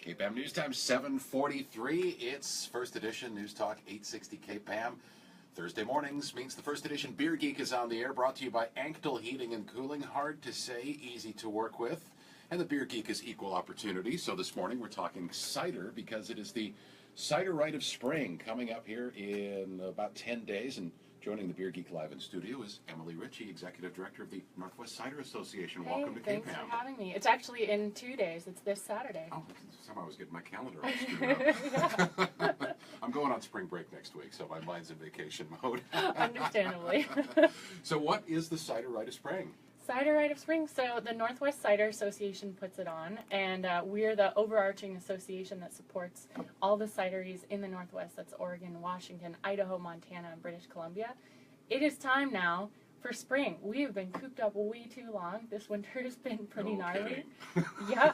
KPAM News Time 7:43. It's First Edition News Talk 860 KPAM. Thursday mornings means the First Edition Beer Geek is on the air, brought to you by Anctil Heating and Cooling. Hard to say, easy to work with. And the Beer Geek is equal opportunity. So this morning we're talking cider because it is the Cider Rite of Spring coming up here in about 10 days. And joining the Beer Geek live in studio is Emily Ritchie, Executive Director of the Northwest Cider Association. Hey, welcome to thanks KPAM. for having me. It's actually in 2 days. It's this Saturday. Oh, somehow I was getting my calendar all screwed up. I'm going on spring break next week, so my mind's in vacation mode. Understandably. So what is the Cider Rite of Spring? Cider Rite of Spring. So the Northwest Cider Association puts it on, and we're the overarching association that supports all the cideries in the Northwest. That's Oregon, Washington, Idaho, Montana, and British Columbia. It is time now for spring. We have been cooped up way too long. This winter has been pretty gnarly. Yeah.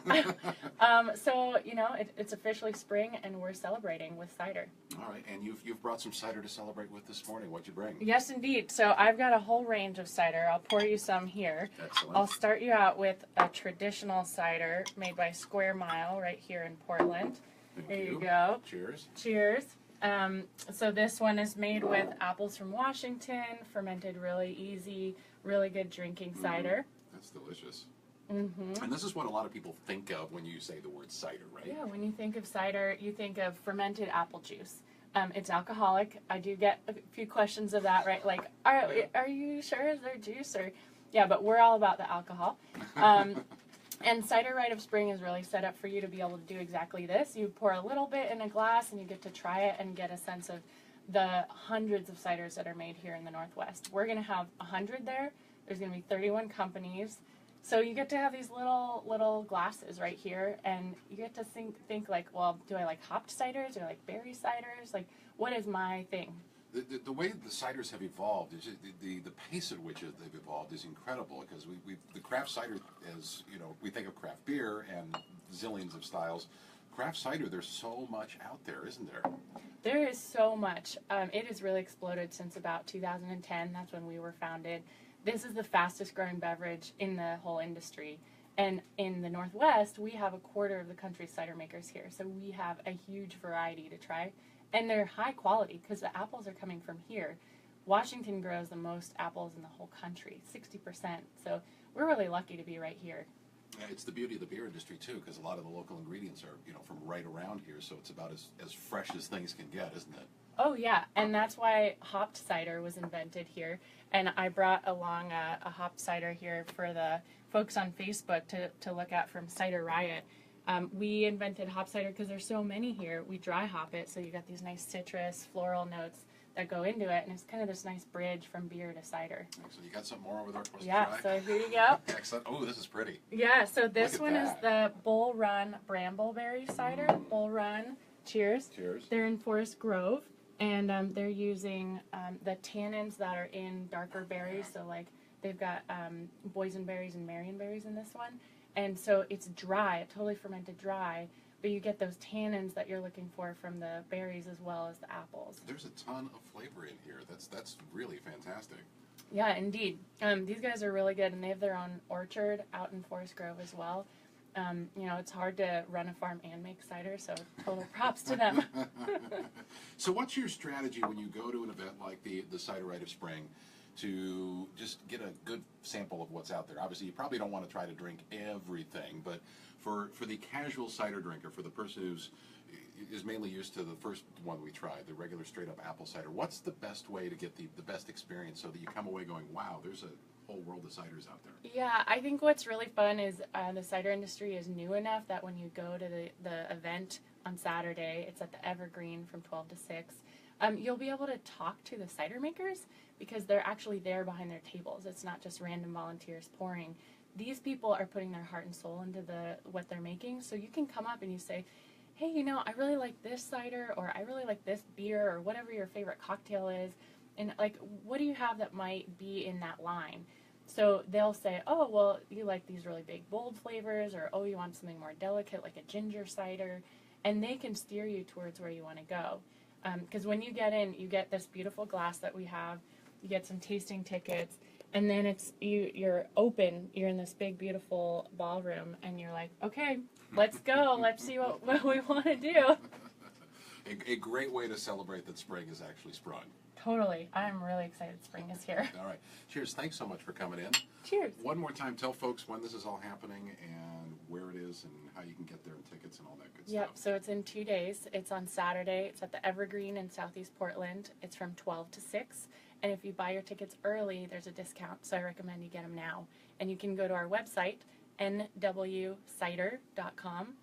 So, you know, it's officially spring, and we're celebrating with cider. All right, and you've brought some cider to celebrate with this morning. What'd you bring? Yes, indeed. So I've got a whole range of cider. I'll pour you some here. Excellent. I'll start you out with a traditional cider made by Square Mile right here in Portland. There you go. Cheers. Cheers. So this one is made with apples from Washington, fermented really easy, really good drinking cider. That's delicious. Mm-hmm. And this is what a lot of people think of when you say the word cider, right? Yeah, when you think of cider, you think of fermented apple juice. It's alcoholic. I do get a few questions of that, right? Like, are you sure? Is there juice? Or yeah, but we're all about the alcohol. And Cider Rite of Spring is really set up for you to be able to do exactly this. You pour a little bit in a glass and you get to try it and get a sense of the hundreds of ciders that are made here in the Northwest. We're going to have 100 there. There's going to be 31 companies. So you get to have these little glasses right here, and you get to think like, well, do I like hopped ciders? Do I like berry ciders? Like, what is my thing? The way the ciders have evolved is the pace at which they've evolved is incredible, because the craft cider, as you know, we think of craft beer and zillions of styles. Craft cider, there's so much out there, isn't there? There is so much. It has really exploded since about 2010. That's when we were founded. This is the fastest growing beverage in the whole industry. And in the Northwest, we have a quarter of the country's cider makers here. So we have a huge variety to try. And they're high quality because the apples are coming from here. Washington grows the most apples in the whole country, 60%. So we're really lucky to be right here. Yeah, it's the beauty of the beer industry too, because a lot of the local ingredients are, you know, from right around here. So it's about as fresh as things can get, isn't it? Oh yeah, and that's why hopped cider was invented here. And I brought along a hopped cider here for the folks on Facebook to look at from Cider Riot. We invented hop cider because there's so many here. We dry hop it, so you got these nice citrus, floral notes that go into it, and it's kind of this nice bridge from beer to cider. Excellent. You got some more over there for us to Yeah, try? so here you go. Excellent. Oh, this is pretty. Yeah, so this one is that. the Bull Run Brambleberry cider. Bull Run. Cheers. Cheers. They're in Forest Grove, and they're using the tannins that are in darker berries, so like they've got boysenberries and marionberries in this one. And so it's dry, totally fermented dry, but you get those tannins that you're looking for from the berries as well as the apples. There's a ton of flavor in here. That's really fantastic. Yeah, indeed. These guys are really good, and they have their own orchard out in Forest Grove as well. You know, it's hard to run a farm and make cider, so total props to them. So what's your strategy when you go to an event like the Cider Rite of Spring to just get a good sample of what's out there? Obviously, you probably don't want to try to drink everything, but for the casual cider drinker, for the person who's is mainly used to the first one we tried, the regular straight-up apple cider, what's the best way to get the best experience so that you come away going, wow, there's a whole world of ciders out there? Yeah, I think what's really fun is the cider industry is new enough that when you go to the event on Saturday, it's at the Evergreen from 12 to 6, you'll be able to talk to the cider makers because they're actually there behind their tables. It's not just random volunteers pouring. These people are putting their heart and soul into what they're making, so you can come up and you say, hey, you know, I really like this cider, or I really like this beer, or whatever your favorite cocktail is, and like, what do you have that might be in that line? So they'll say, oh, well, you like these really big, bold flavors, or oh, you want something more delicate, like a ginger cider, and they can steer you towards where you want to go. Because when you get in, you get this beautiful glass that we have, you get some tasting tickets, And then you're open. You're in this big, beautiful ballroom, and you're like, okay, let's go. Let's see what we want to do. A great way to celebrate that spring is actually sprung. Totally. I'm really excited spring is here. All right. Cheers. Thanks so much for coming in. Cheers. One more time, tell folks when this is all happening and where it is and how you can get there and tickets and all that good Yep, stuff. so it's in 2 days. It's on Saturday. It's at the Evergreen in Southeast Portland. It's from 12 to 6. And if you buy your tickets early, there's a discount. So I recommend you get them now. And you can go to our website, nwcider.com,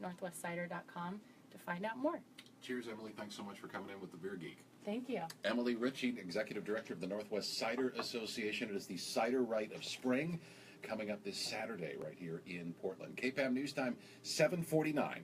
northwestcider.com, to find out more. Cheers, Emily. Thanks so much for coming in with the Beer Geek. Thank you. Emily Ritchie, Executive Director of the Northwest Cider Association. It is the Cider Rite of Spring coming up this Saturday right here in Portland. KPAM News Time, 7:49.